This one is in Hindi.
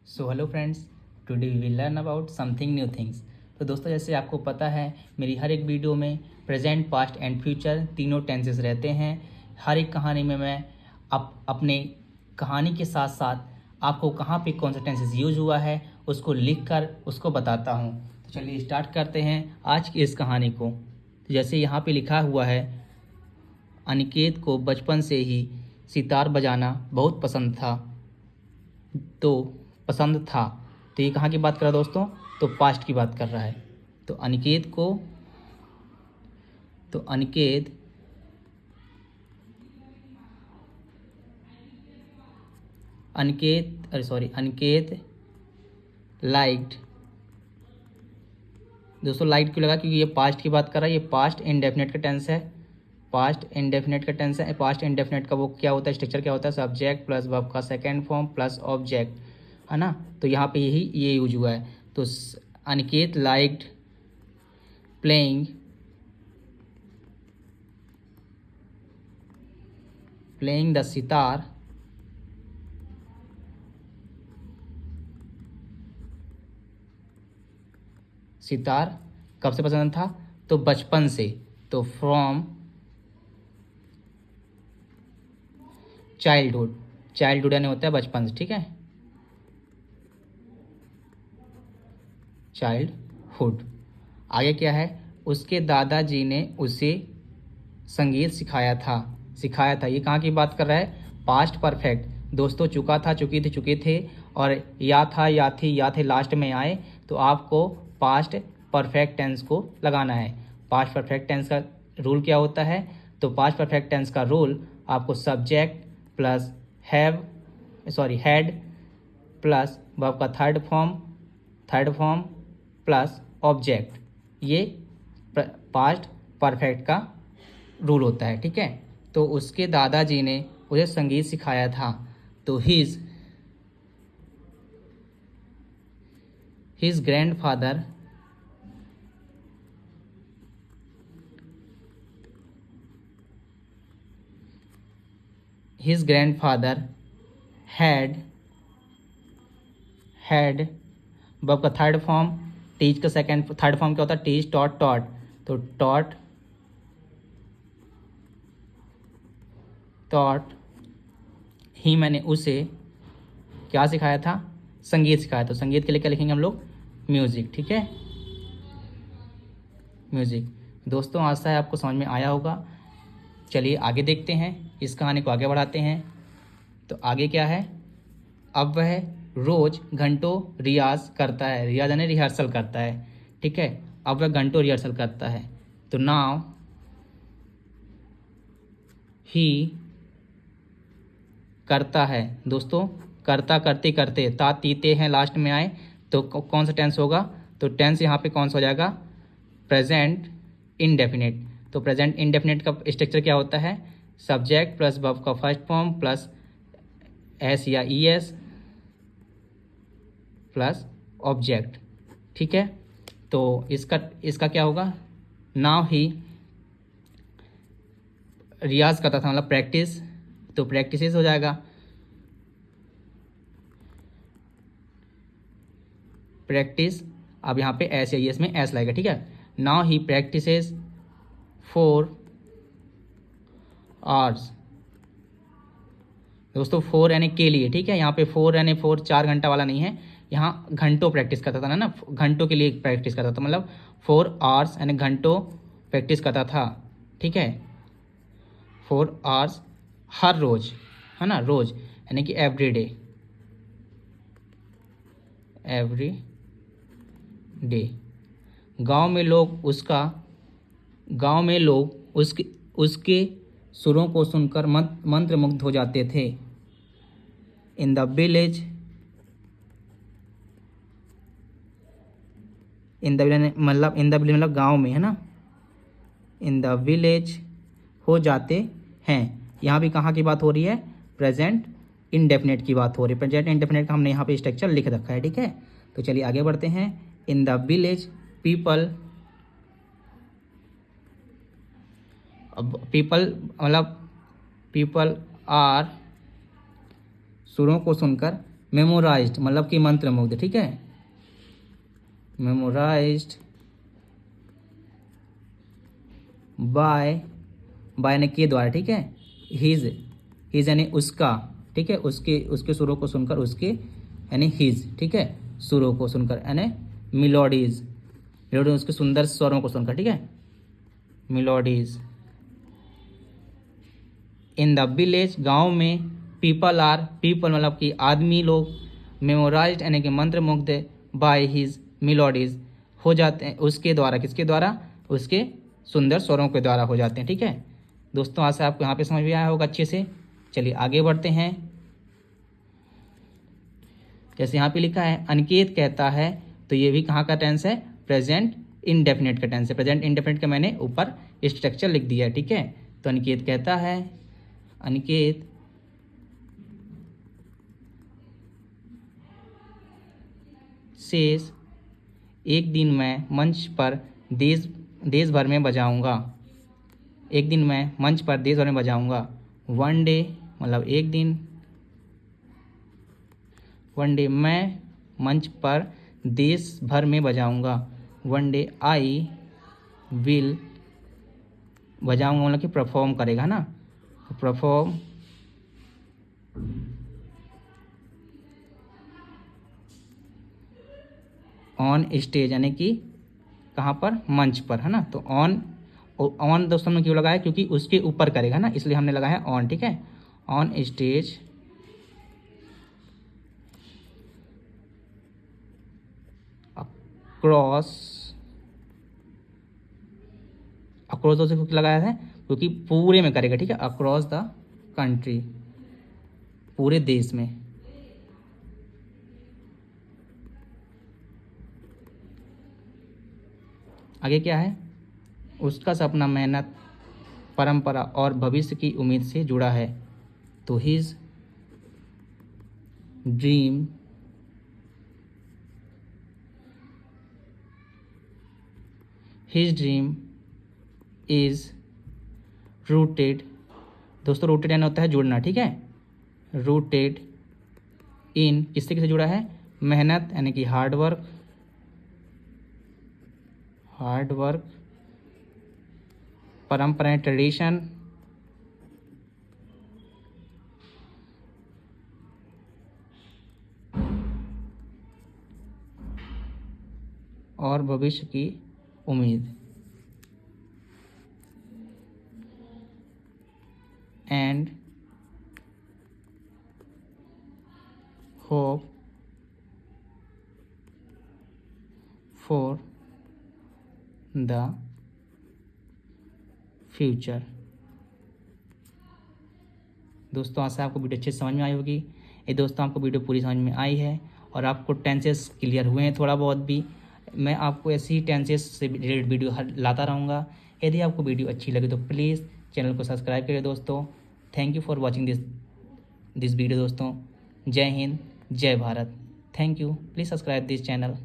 So hello friends, today we will learn about something new things. तो दोस्तों, जैसे आपको पता है, मेरी हर एक वीडियो में प्रेजेंट, पास्ट एंड फ्यूचर तीनों टेंसेस रहते हैं। हर एक कहानी में मैं अपने कहानी के साथ साथ आपको कहाँ पे कौन सा टेंसेस यूज हुआ है उसको लिख कर उसको बताता हूँ। तो चलिए स्टार्ट करते हैं आज की इस कहानी को। तो जैसे यहाँ पे लिखा हुआ है, अनिकेत को बचपन से ही सितार बजाना बहुत पसंद था। तो पसंद था, तो ये कहाँ की बात कर रहा है दोस्तों? तो पास्ट की बात कर रहा है। तो अनिकेत अनिकेत लाइक्ड। दोस्तों लाइक्ड क्यों लगा? क्योंकि ये पास्ट की बात कर रहा है। ये पास्ट इंडेफिनेट का टेंस है। पास्ट इंडेफिनेट का वो क्या होता है, स्ट्रक्चर क्या होता है? सब्जेक्ट प्लस वर्ब का सेकेंड फॉर्म प्लस ऑब्जेक्ट, है ना। तो यहाँ पे ये यूज हुआ है। तो Aniket liked playing the sitar कब से पसंद था? तो बचपन से। तो फ्रॉम चाइल्डहुड यानी होता है बचपन से, ठीक है, चाइल्डहुड। आगे क्या है? उसके दादाजी ने उसे संगीत सिखाया था। ये कहाँ की बात कर रहा है? Past perfect. दोस्तों चुका था, चुके थे और या था, या थे लास्ट में आए, तो आपको पास्ट परफेक्ट टेंस को लगाना है। पास्ट परफेक्ट टेंस का रूल क्या होता है? तो पास्ट परफेक्ट टेंस का रूल आपको subject plus had plus verb का थर्ड फॉर्म प्लस ऑब्जेक्ट, ये पास्ट परफेक्ट का रूल होता है, ठीक है। तो उसके दादाजी ने उसे संगीत सिखाया था। तो हिज ग्रैंडफादर हैड वर्ब का थर्ड फॉर्म, टीच का थर्ड फॉर्म क्या होता है? Teach, taught. तो टॉट ही, मैंने उसे क्या सिखाया था? संगीत सिखाया। तो संगीत के लिए क्या लिखेंगे हम लोग? म्यूजिक, ठीक है, म्यूजिक। दोस्तों आशा है आपको समझ में आया होगा। चलिए आगे देखते हैं, इस कहानी को आगे बढ़ाते हैं। तो आगे क्या है? अब वह रोज घंटों रियाज करता है। रियाज यानी रिहर्सल करता है, ठीक है। अब वह घंटों रिहर्सल करता है। तो नाउ ही करता है। दोस्तों करते ता तीते हैं लास्ट में आए, तो कौन सा टेंस होगा? तो टेंस यहाँ पे कौन सा हो जाएगा? Present indefinite. तो प्रेजेंट इंडेफिनिट का स्ट्रक्चर क्या होता है? सब्जेक्ट प्लस वर्ब का फर्स्ट फॉर्म प्लस एस या ई एस प्लस ऑब्जेक्ट, ठीक है। तो इसका क्या होगा? नाउ ही रियाज करता था, मतलब प्रैक्टिस, तो प्रैक्टिसेस हो जाएगा। प्रैक्टिस, अब यहाँ पे एस या एस में एस लगेगा, ठीक है। Now he practices 4 hours. दोस्तों 4 यानी के लिए, ठीक है। यहाँ पे 4 यानी 4 घंटा वाला नहीं है, यहाँ घंटों प्रैक्टिस करता था ना, घंटों के लिए प्रैक्टिस करता था, मतलब 4 आवर्स यानी घंटों प्रैक्टिस करता था, ठीक है। 4 आवर्स हर रोज, है ना, रोज यानी कि एवरी डे। गांव में लोग उसके सुरों को सुनकर मंत्रमुग्ध हो जाते थे। इन द विलेज मतलब गांव में, है ना। इन द विलेज हो जाते हैं। यहाँ भी कहाँ की बात हो रही है? प्रेजेंट इंडेफिनेट की बात हो रही है। प्रेजेंट इंडेफिनेट का हमने यहाँ पे स्ट्रक्चर लिख रखा है, ठीक है। तो चलिए आगे बढ़ते हैं। इन द विलेज पीपल, मतलब पीपल आर, सुरों को सुनकर मेमोराइज्ड मतलब कि मंत्रमुग्ध, ठीक है, मेमोराइज्ड बाय ने के द्वारा, ठीक है, हिज यानी उसका, ठीक है, उसके सुरों को सुनकर, उसके यानी हिज, ठीक है, सुरों को सुनकर यानी मिलोडीज, मिलोडीज उसके सुंदर स्वरों को सुनकर, ठीक है, मिलोडीज। इन द विलेज गांव में पीपल मतलब कि आदमी लोग मेमोराइज्ड यानी कि मंत्रमुग्ध बाय हिज मिलोडीज हो जाते हैं, उसके द्वारा, किसके द्वारा, उसके सुंदर स्वरों के द्वारा हो जाते हैं, ठीक है दोस्तों। आज से आपको यहाँ पे समझ में आया होगा अच्छे से। चलिए आगे बढ़ते हैं। जैसे यहाँ पे लिखा है अनिकेत कहता है, तो ये भी कहाँ का टेंस है, प्रेजेंट इंडेफिनिट का टेंस है। प्रेजेंट इंडेफिनिट का मैंने ऊपर स्ट्रक्चर लिख दिया है, ठीक है। तो अनिकेत कहता है, अनिकेत सेज, एक दिन मैं मंच पर देश भर में बजाऊंगा, एक दिन मैं मंच पर देश भर में बजाऊंगा। वन डे मतलब एक दिन, वन डे मैं मंच पर देश भर में बजाऊंगा। वन डे आई विल, बजाऊंगा मतलब कि परफॉर्म करेगा ना, परफॉर्म ऑन स्टेज यानी कि कहाँ पर, मंच पर, है ना। तो ऑन दोस्तों ने क्यों लगाया, क्योंकि उसके ऊपर करेगा ना, इसलिए हमने लगाया है ऑन, ठीक है। ऑन स्टेज अक्रॉस दोस्तों क्यों लगाया है, क्योंकि पूरे में करेगा, ठीक है, अक्रॉस द कंट्री, पूरे देश में। आगे क्या है, उसका सपना मेहनत, परंपरा और भविष्य की उम्मीद से जुड़ा है। तो हिज ड्रीम इज रूटेड, दोस्तों रूटेड यानी होता है जुड़ना, ठीक है। रूटेड इन, किससे किससे जुड़ा है, मेहनत यानी कि हार्ड वर्क, परंपराएं ट्रेडिशन, और भविष्य की उम्मीद, and hope for the future. दोस्तों आशा आपको वीडियो अच्छे से समझ में आई होगी। ये दोस्तों आपको वीडियो पूरी समझ में आई है और आपको टेंसेस क्लियर हुए हैं थोड़ा बहुत भी। मैं आपको ऐसी ही टेंसेस से रिलेटेड वीडियो लाता रहूँगा। यदि आपको वीडियो अच्छी लगे तो प्लीज़ चैनल को सब्सक्राइब करिए दोस्तों। Thank you for watching this video दोस्तों। जय हिंद, जय Bharat. Thank you, please subscribe this channel.